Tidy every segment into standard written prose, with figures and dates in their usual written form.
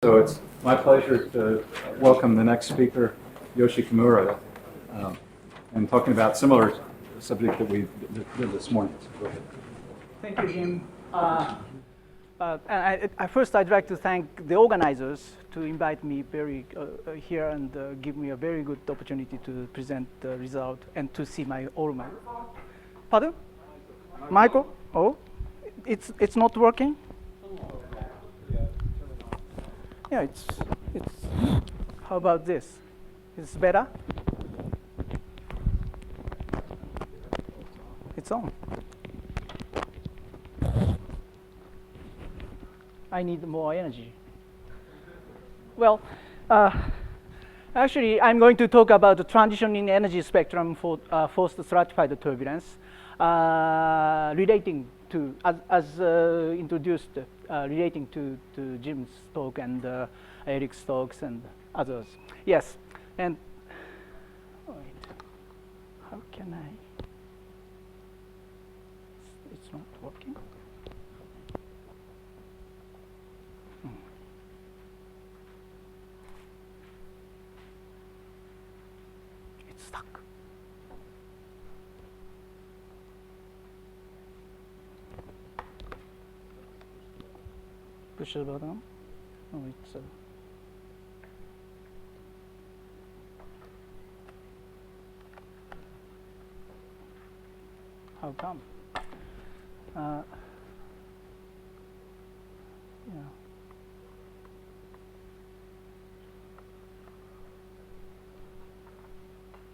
So it's my pleasure to welcome the next speaker, Yoshifumi Kimura, and talking about similar subject that we did this morning. So go ahead. Thank you, Jim. First, I'd like to thank the organizers to invite me here and give me a very good opportunity to present the result and to see my oral. Pardon? Michael? Oh, it's not working. Yeah, it's. How about this? It's better. It's on. I need more energy. Well, actually, I'm going to talk about the transition in energy spectrum for forced stratified turbulence, relating to, as introduced, relating to Jim's talk and Eric's talks and others. Yes, and wait, how can I? It's not working. It's stuck. Push the button. Oh, it's. How come? Yeah.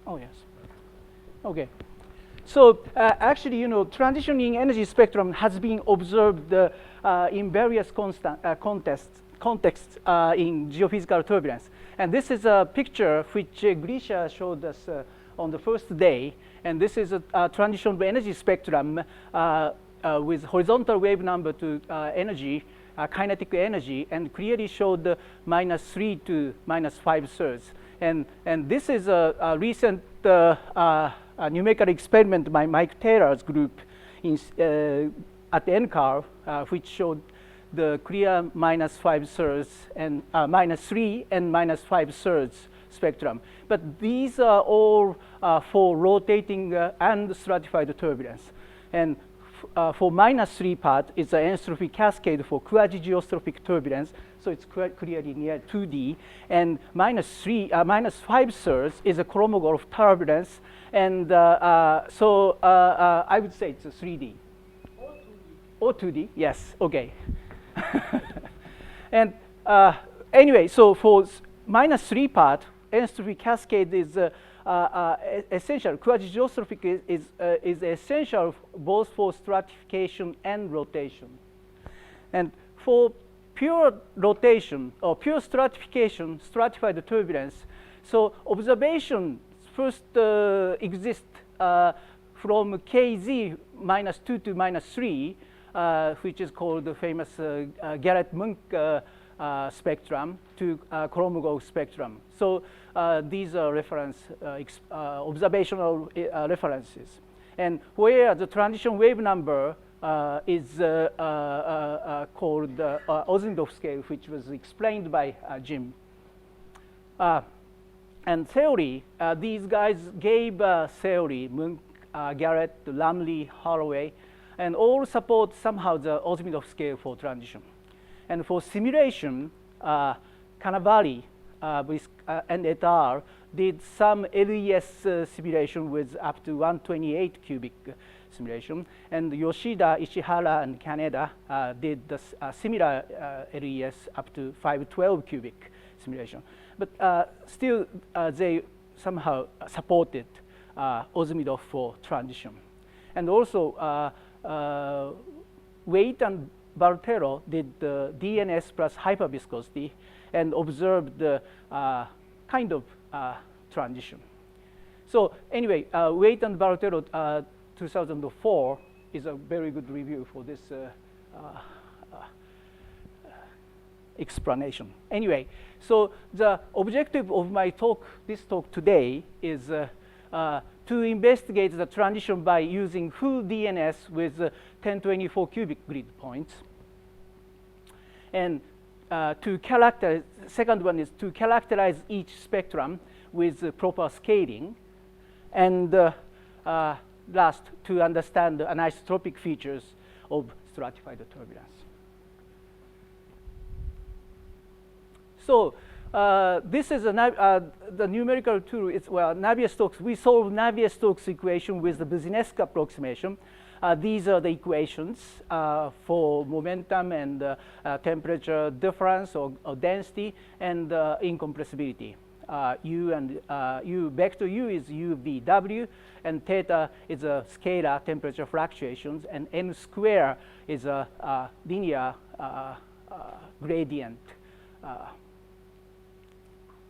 Oh yes. Okay. So actually, transitioning energy spectrum has been observed in various contexts in geophysical turbulence. And this is a picture which Grisha showed us on the first day. And this is a transition energy spectrum with horizontal wave number to energy, kinetic energy, and clearly showed -3 to -5 thirds. And this is a recent numerical experiment by Mike Taylor's group at NCAR, which showed the clear -5 thirds and -3 and -5 thirds spectrum. But these are all for rotating and stratified turbulence. And for -3 part, it's an entropy cascade for quasi-geostrophic turbulence, so it's clearly near 2D. And -5 thirds is a Kolmogorov turbulence, and so I would say it's a 3D. Or 2D, yes, okay. And anyway, so for -3 part, entropy cascade is essential. Quasi-geostrophic is essential both for stratification and rotation. And for pure rotation or pure stratification, stratified turbulence, so observation first exists from KZ -2 to -3, which is called the famous Garrett-Munk spectrum to Kolmogorov spectrum. So these are observational references. And where the transition wave number is called Ozimdov scale, which was explained by Jim. And theory, these guys gave theory, Munk, Garrett, Lamley, Holloway, and all support somehow the Ozimdov scale for transition. And for simulation, Cannavali and et al. Did some LES simulation with up to 128 cubic simulation. And Yoshida, Ishihara, and Kaneda did the similar LES up to 512 cubic simulation. But still, they somehow supported Ozimdov for transition. And also, Waite and Bartero did the DNS plus hyperviscosity and observed the kind of transition. So anyway, Waite and Bartero 2004 is a very good review for this explanation. Anyway, so the objective of my talk, this talk today, is to investigate the transition by using full DNS with 1024 cubic grid points. And to characterize, second one is to characterize each spectrum with proper scaling. And last, to understand the anisotropic features of stratified turbulence. So this is the numerical tool. It's Navier-Stokes. We solve Navier-Stokes equation with the Business approximation. These are the equations for momentum and temperature difference or density and incompressibility. U and U vector U is UVW, and theta is a scalar temperature fluctuations, and n square is a linear gradient,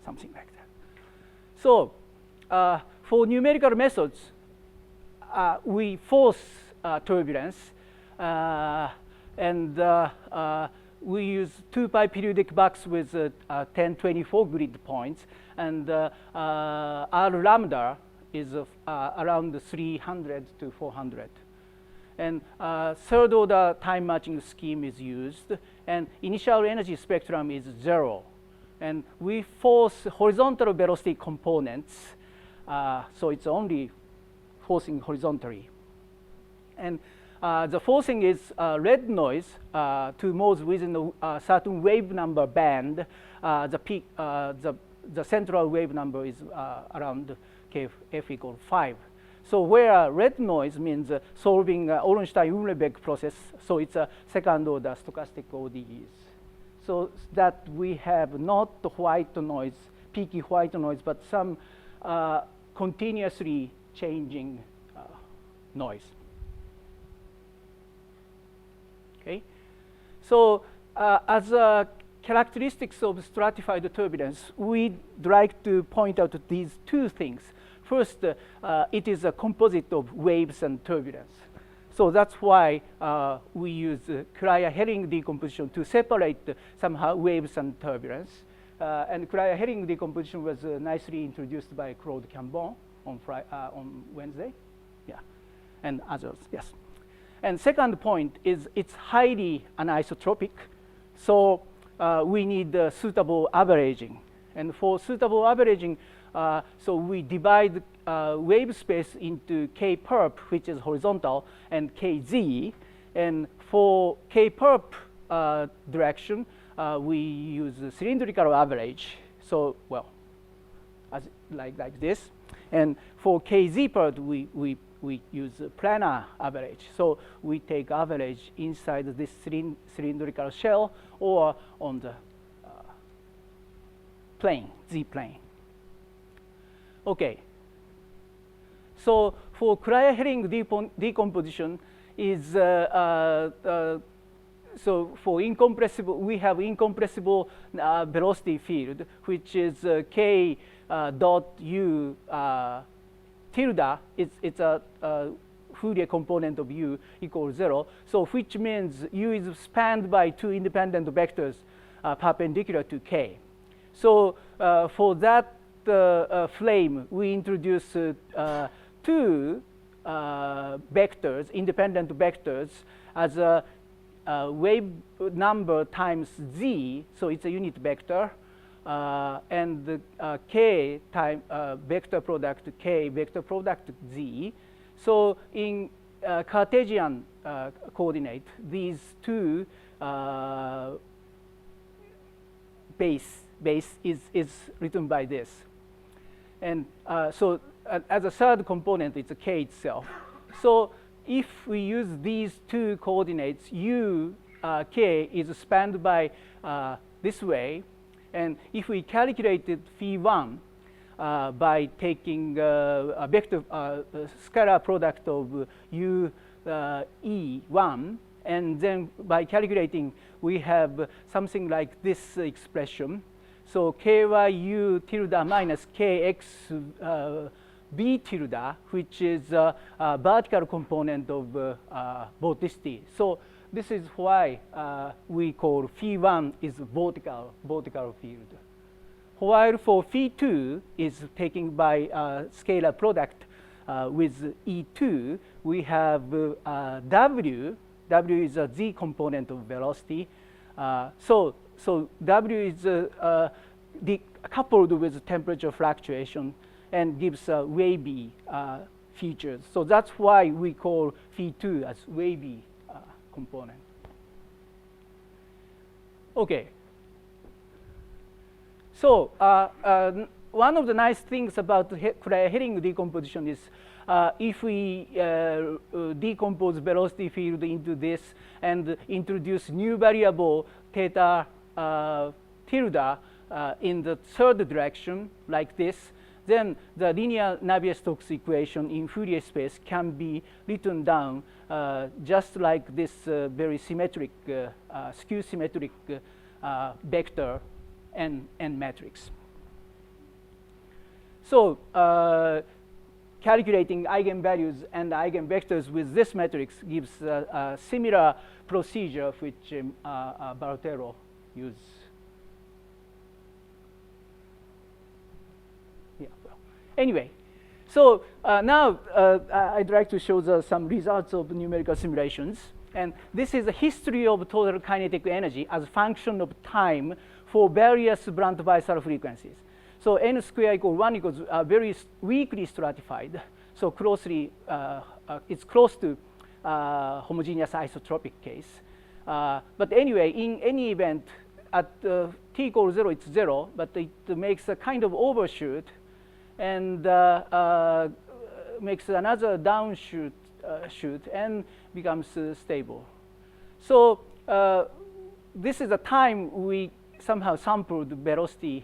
something like that. So for numerical methods, we force turbulence, and we use 2-pi periodic box with 1024 grid points, and R lambda is around 300 to 400. And third order time matching scheme is used, and initial energy spectrum is 0. And we force horizontal velocity components, so it's only forcing horizontally. And the forcing is red noise to modes within a certain wave number band. The peak, the central wave number is around F equal 5. So where red noise means solving Ornstein-Uhlenbeck process, so it's a second order stochastic ODEs. So that we have not the white noise, peaky white noise, but some continuously changing noise. Okay, so as a characteristics of stratified turbulence, we'd like to point out these two things. First, it is a composite of waves and turbulence. So that's why we use Cryer-Herring decomposition to separate somehow waves and turbulence. And Cryer-Herring decomposition was nicely introduced by Claude Cambon on Wednesday. Yeah, and others, yes. And second point is it's highly anisotropic. So we need suitable averaging. And for suitable averaging, so we divide wave space into k perp, which is horizontal, and kz. And for k perp direction, we use cylindrical average. So, well, as like this. And for kz perp, we use planar average. So we take average inside this cylindrical shell or on the plane, z plane. Okay. So for Cryer-Herring decomposition is so for incompressible, we have incompressible velocity field, which is k dot u tilde. It's a Fourier component of u equals 0. So which means u is spanned by two independent vectors perpendicular to k. So for that flame, we introduce two vectors, independent vectors, as a wave number times z, so it's a unit vector, and the k time vector product k vector product z. So in Cartesian coordinate, these two base is written by this. And so as a third component, it's a k itself. So if we use these two coordinates, u k is spanned by this way. And if we calculated phi1 by taking a vector scalar product of u e1, and then by calculating, we have something like this expression. So kyu tilde minus kx b tilde, which is a vertical component of vorticity. So this is why we call phi1 is vertical field. While for phi2 is taken by scalar product with E2, we have w is a z component of velocity. So so W is coupled with temperature fluctuation and gives wavy features. So that's why we call phi2 as wavy component. Okay. So one of the nice things about Herring decomposition is if we decompose velocity field into this and introduce new variable theta tilde in the third direction like this, then the linear Navier-Stokes equation in Fourier space can be written down just like this very symmetric, skew symmetric vector and matrix. So calculating eigenvalues and eigenvectors with this matrix gives a similar procedure which Bartero used. Yeah, well. Anyway, so now I'd like to show some results of numerical simulations. And this is a history of total kinetic energy as a function of time for various Brandt-Weissel frequencies. So n square equal 1 equals very weakly stratified. So closely, it's close to homogeneous isotropic case. But anyway, in any event, at t equals 0, it's 0, but it makes a kind of overshoot and makes another downshoot shoot and becomes stable. So this is the time we somehow sampled velocity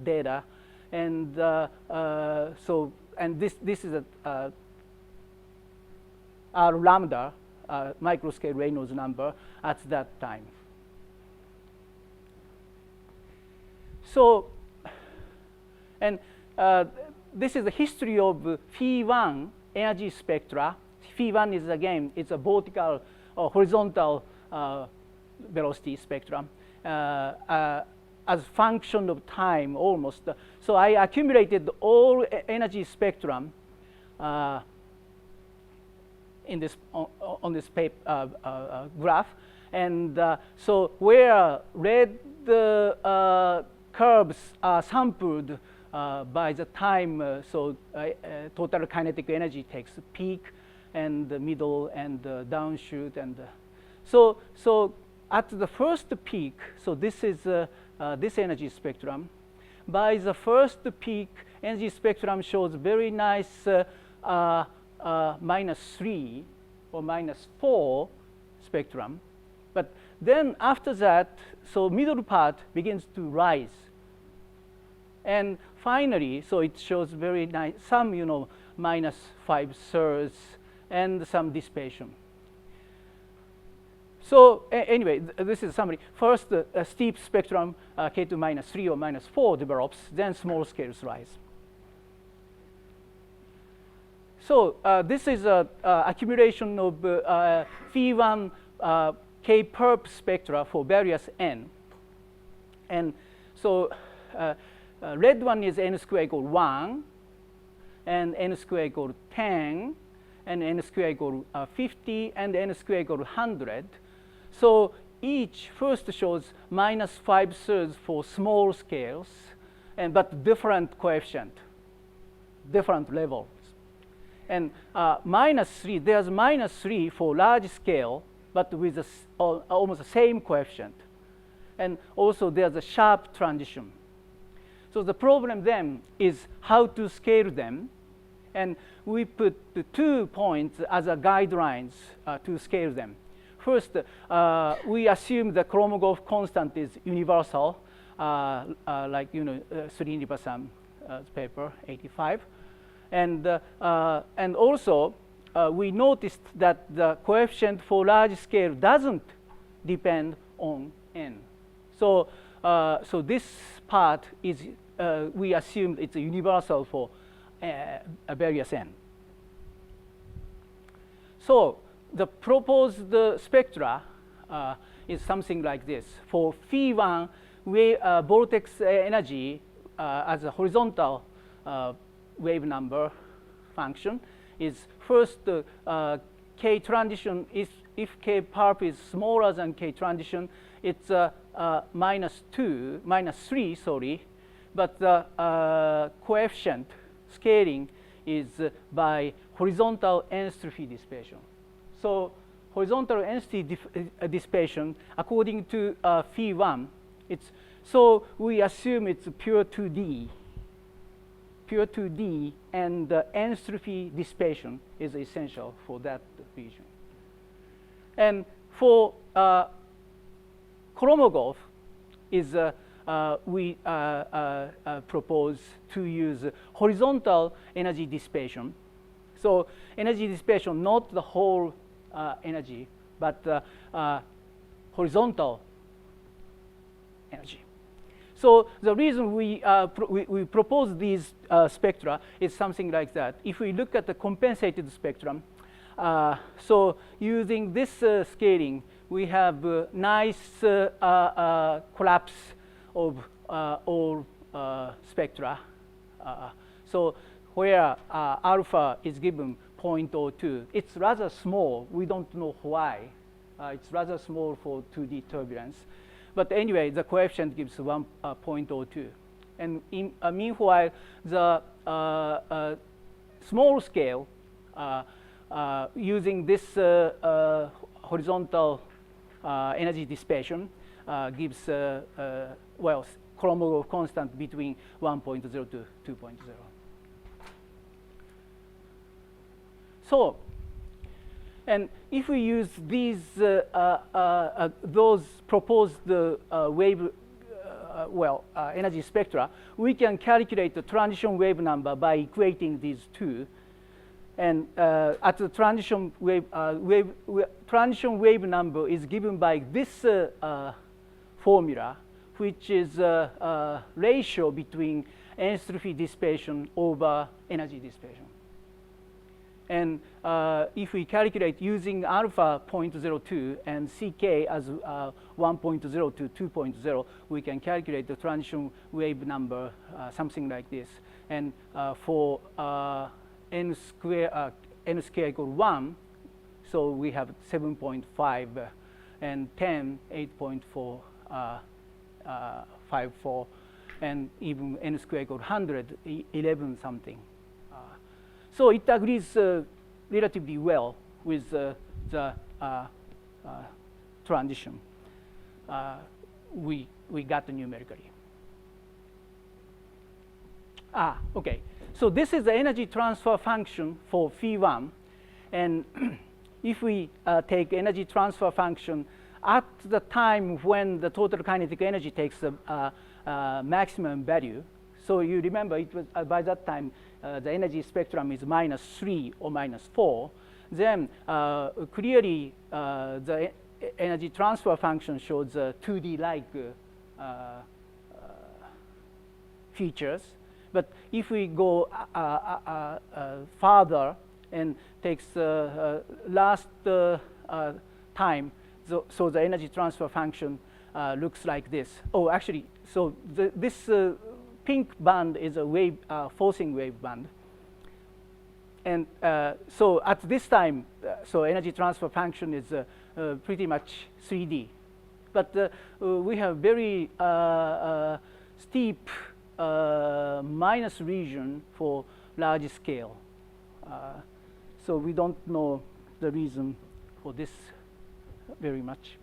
data, and this is a R lambda microscale Reynolds number at that time. So, and this is the history of phi1 energy spectra. Phi1 is again, it's a vertical or horizontal velocity spectrum as function of time almost. So I accumulated all energy spectrum in this on this graph, and so where red curves are sampled by the time, so total kinetic energy takes peak and the middle and downshoot, and so at the first peak, so this is this energy spectrum. By the first peak, energy spectrum shows very nice -3 or -4 spectrum. But then after that, so middle part begins to rise. And finally, so it shows very nice, some, -5/3 and some dissipation. So anyway, this is a summary. First, a steep spectrum, K2 -3 or -4 develops, then small scales rise. So this is an accumulation of phi1 K-perp spectra for various n. And so red one is n square equal 1, and n square equal 10, and n square equal 50, and n square equal 100. So each first shows -5/3 for small scales, but different coefficient, different levels. And -3, there's -3 for large scale, but with almost the same coefficient. And also there's a sharp transition. So the problem then is how to scale them. And we put the 2 points as a guidelines to scale them. First, we assume the Kolmogorov constant is universal, like Srinivas's paper 85, and also we noticed that the coefficient for large scale doesn't depend on n. So so this part is we assumed it's a universal for various n. So the proposed spectra is something like this. For phi1 vortex energy as a horizontal wave number function is first K transition is, if K perp is smaller than K transition, it's -3, sorry, but the coefficient scaling is by horizontal entropy dissipation. So horizontal entropy dissipation, according to phi1, so we assume it's pure 2D, and the entropy dissipation is essential for that region. And for Kolmogorov, we propose to use horizontal energy dissipation. So energy dissipation, not the whole energy, but horizontal energy. So the reason we propose these spectra is something like that. If we look at the compensated spectrum, so using this scaling, we have nice collapse of all spectra. So where alpha is given 0.02, it's rather small. We don't know why. It's rather small for 2D turbulence. But anyway, the coefficient gives 1.02. And meanwhile, the small scale, using this horizontal energy dissipation, gives, well, Kolmogorov constant between 1.0 to 2.0. So, and if we use these, those proposed wave, energy spectra, we can calculate the transition wave number by equating these two. And at the transition wave number is given by this formula, which is a ratio between entropy dissipation over energy dissipation. And if we calculate using alpha 0.02 and CK as 1.0 to 2.0, we can calculate the transition wave number, something like this. And for n square equal 1, so we have 7.5 and 10, 8.454, and even n square equal 100, 11 something. So it agrees relatively well with the transition we got numerically. Okay. So this is the energy transfer function for phi1. And if we take energy transfer function at the time when the total kinetic energy takes the maximum value, so you remember it was by that time the energy spectrum is -3 or -4, then clearly the energy transfer function shows 2D-like features. But if we go farther and takes last time, so the energy transfer function looks like this. Oh, actually, so this pink band is a wave, forcing wave band. And so at this time, so energy transfer function is pretty much 3D. But we have very steep minus region for large scale. So we don't know the reason for this very much.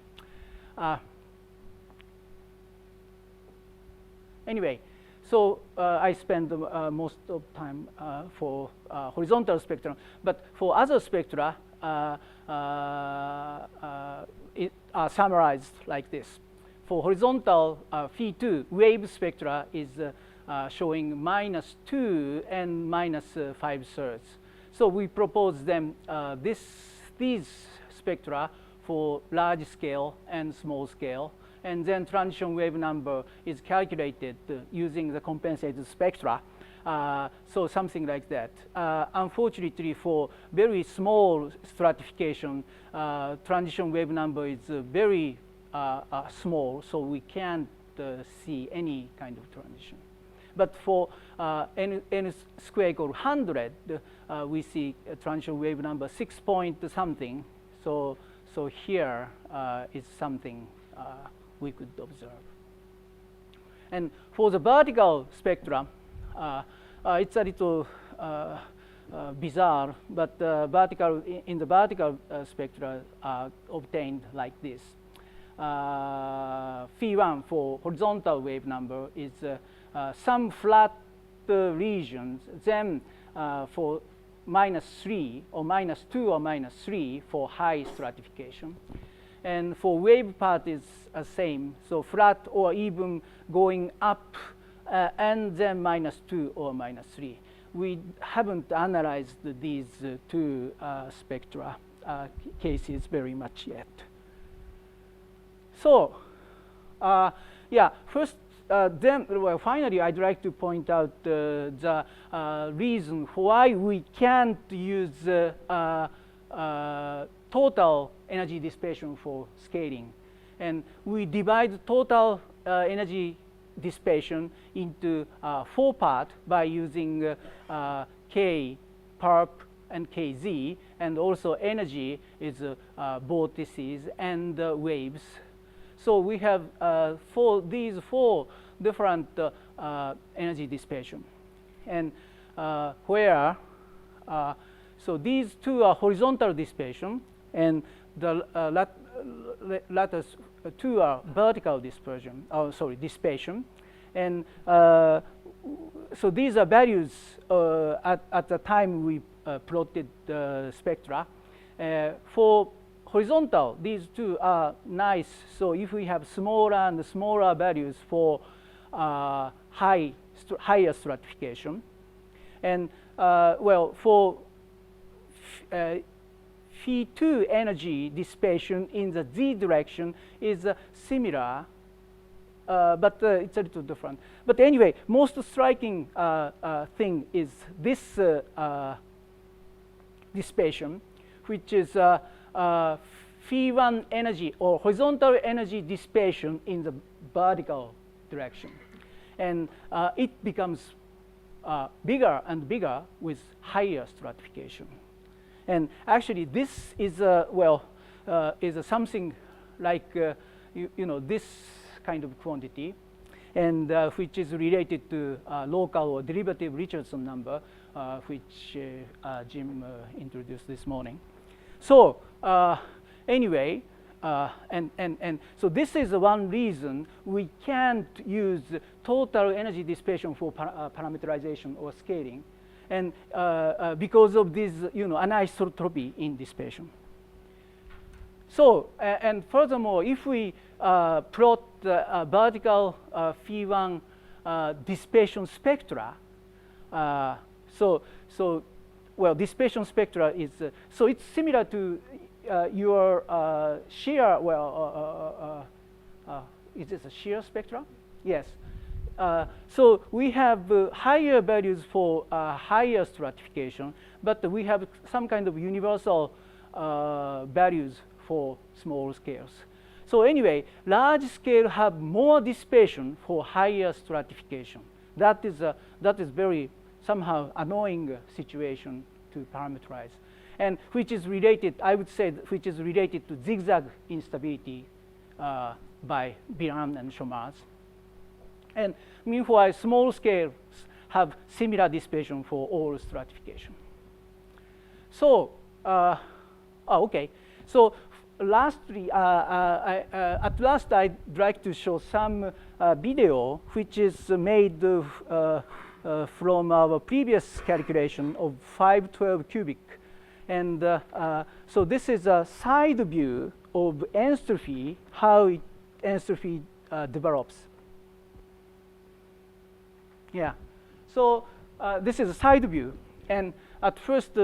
Anyway, so I spend most of time for horizontal spectrum, but for other spectra, it are summarized like this. For horizontal phi2, wave spectra is showing -2 and -5/3. So we propose them these spectra for large scale and small scale, and then transition wave number is calculated using the compensated spectra. So something like that. Unfortunately, for very small stratification, transition wave number is very small, so we can't see any kind of transition. But for n square equal 100, we see a transition wave number 6 point something. So here is something we could observe. And for the vertical spectrum, it's a little bizarre, but in the vertical spectra are obtained like this. Phi1 for horizontal wave number is some flat regions, then for -3 or -2 or -3 for high stratification. And for wave part is the same, so flat or even going up and then -2 or -3. We haven't analyzed these two spectra cases very much yet. So, yeah, first, then, well, finally, I'd like to point out the reason why we can't use total energy dissipation for scaling. And we divide total energy dissipation into 4 parts by using K, perp, and Kz, and also energy is vortices and waves. So we have these four different energy dissipation. And where, so these two are horizontal dissipation, and the latter two are vertical dispersion, dissipation. And so these are values at the time we plotted the spectra. For horizontal, these two are nice. So if we have smaller and smaller values for higher stratification, and well, for Phi2 energy dissipation in the z direction is similar, but it's a little different. But anyway, most striking thing is this dissipation, which is Phi1 energy or horizontal energy dissipation in the vertical direction. And it becomes bigger and bigger with higher stratification. And actually, this is something like you know, this kind of quantity, and which is related to local or derivative Richardson number, which Jim introduced this morning. So anyway, and so this is one reason we can't use total energy dissipation for parameterization or scaling, and because of this, you know, anisotropy in dissipation. So and furthermore, if we plot the vertical Phi1 dissipation spectra, well, dissipation spectra is so it's similar to your shear. Well, is this a shear spectra? Yes. So we have higher values for higher stratification, but we have some kind of universal values for small scales. So anyway, large scale have more dissipation for higher stratification. That is very somehow annoying situation to parameterize, and which is related, I would say, which is related to zigzag instability by Biran and Chomaz. And meanwhile, small scales have similar dissipation for all stratification. So, okay. So lastly, at last, I'd like to show some video which is made from our previous calculation of 512 cubic. And so this is a side view of entropy, how entropy develops. Yeah. So this is a side view. And at first,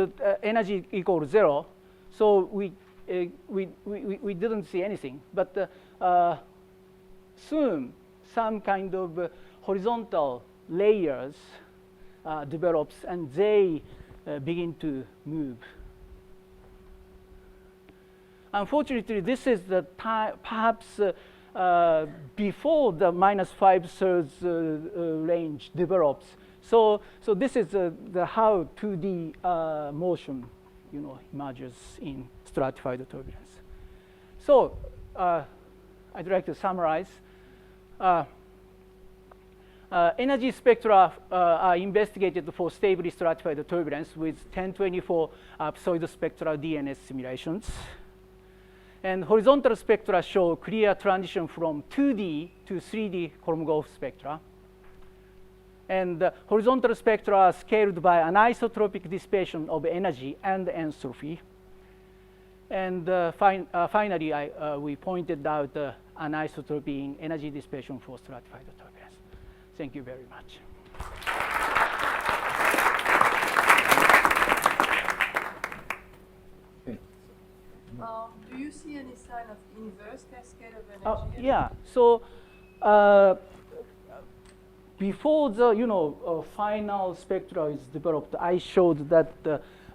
energy equals 0. So we didn't see anything. But soon, some kind of horizontal layers develops, and they begin to move. Unfortunately, this is the time, perhaps before the -5/3 range develops. So this is the how 2D motion, you know, emerges in stratified turbulence. So I'd like to summarize. Energy spectra are investigated for stably stratified turbulence with 1024 pseudospectral DNS simulations. And horizontal spectra show clear transition from 2D to 3D Kolmogorov spectra. And horizontal spectra are scaled by anisotropic dissipation of energy and entropy. And finally, we pointed out anisotropy in energy dissipation for stratified turbulence. Thank you very much. Do you see any sign of inverse cascade of energy? Yeah. So before the final spectra is developed, I showed that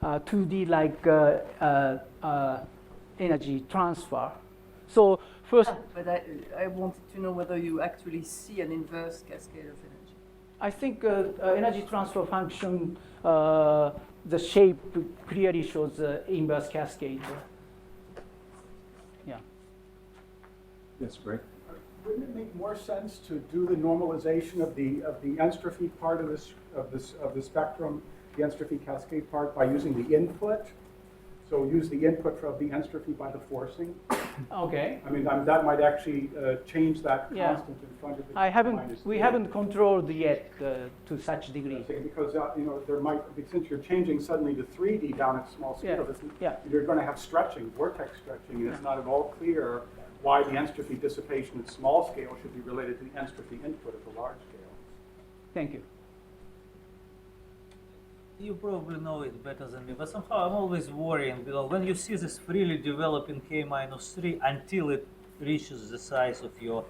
2D like energy transfer. So first, but I wanted to know whether you actually see an inverse cascade of energy. I think energy transfer function, the shape clearly shows the inverse cascade. Yeah. Yes, Greg? Wouldn't it make more sense to do the normalization of the entropy part of the spectrum, the entropy cascade part, by using the input? So use the input of the entropy by the forcing. Okay. I mean, that might actually change that Yeah. constant in front of it. We haven't controlled yet to such degree. Because there might, since you're changing suddenly to 3D down at small scale, you're going to have stretching, vortex stretching, and it's not at all clear why the entropy dissipation at small scale should be related to the entropy input at the large scale. Thank you. You probably know it better than me, but somehow I'm always worrying, when you see this freely developing K-3 until it reaches the size of your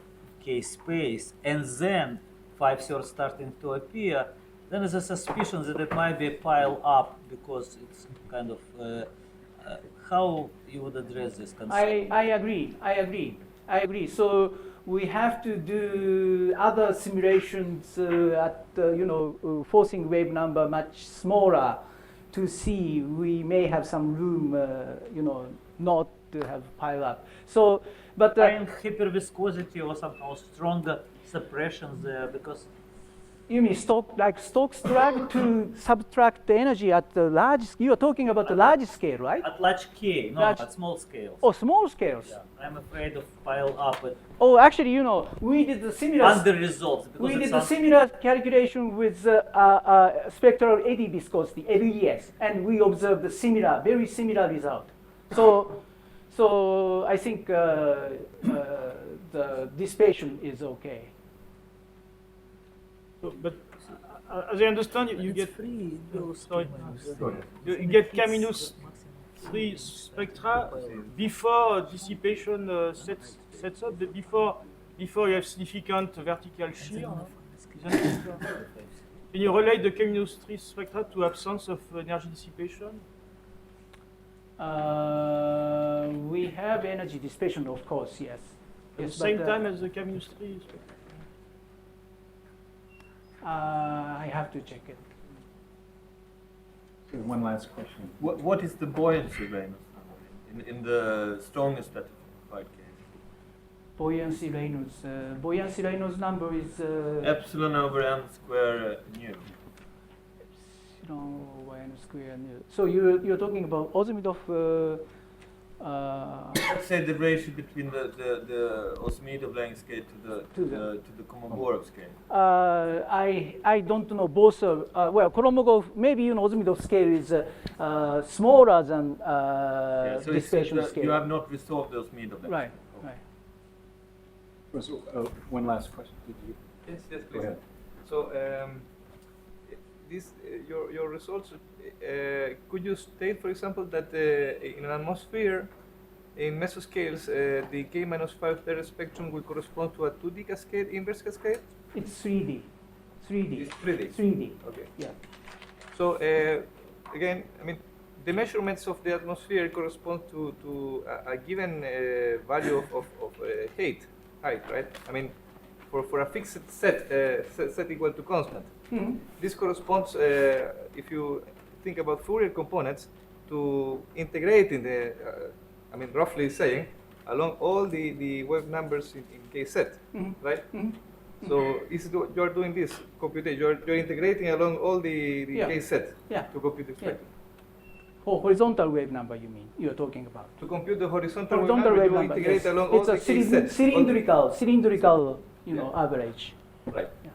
K space, and then 5/3 starting to appear, then there's a suspicion that it might be a pile up because it's kind of, how you would address this concern? I agree. So we have to do other simulations at forcing wave number much smaller to see we may have some room not to have pile up. So, but hyperviscosity or somehow stronger suppression there, because you mean Stokes drag to subtract the energy at the large scale? You are talking about the large scale, right? at large K, no, at small scales. Oh, small scales. Yeah, I'm afraid of pile up at Oh, actually, we did the similar. under results. We did the similar calculation with spectral eddy viscosity (LES), and we observed the very similar result. So I think the dissipation is okay. So, but as I understand, you get free. sorry, you get K-3 spectra before dissipation sets up, before you have significant vertical shear. Can you relate the K-3 spectra to absence of energy dissipation? We have energy dissipation, of course, yes. At the same time as the K-3 spectra? I have to check it. So one last question. What is the buoyancy range in the strongest stratified case? Buoyancy Reynolds number is Epsilon over n square nu. epsilon over n square nu. So you're talking about Osmedov. Let's say the ratio between the Osmedov-Lang scale to the Kolmogorov scale. I don't know both. Well, Kolmogorov, maybe Osmedov scale is smaller than So dissipation scale. you have not resolved the Osmedov-Lang. Right. One last question. Did you? Yes, Go please. ahead. So, your results. Could you state, for example, that in an atmosphere, in mesoscales, the K-5 spectrum will correspond to a 2D cascade, inverse cascade? It's 3D. It's 3D. 3D. Okay. Yeah. So again, I mean, the measurements of the atmosphere correspond to a given value of height, right? I mean, for a fixed set equal to constant. Mm-hmm. This corresponds, if you think about Fourier components, to integrate in the, I mean, roughly saying, along all the wave numbers in K set, right? So you're doing this computation. You're integrating along all the K set to compute the spectrum. Oh, horizontal wave number, you mean? You're talking about. To compute the horizontal Horizontal wave wave number, number. you integrate Yes. along all It's the a K sets. cylindrical, average, Right. Yeah.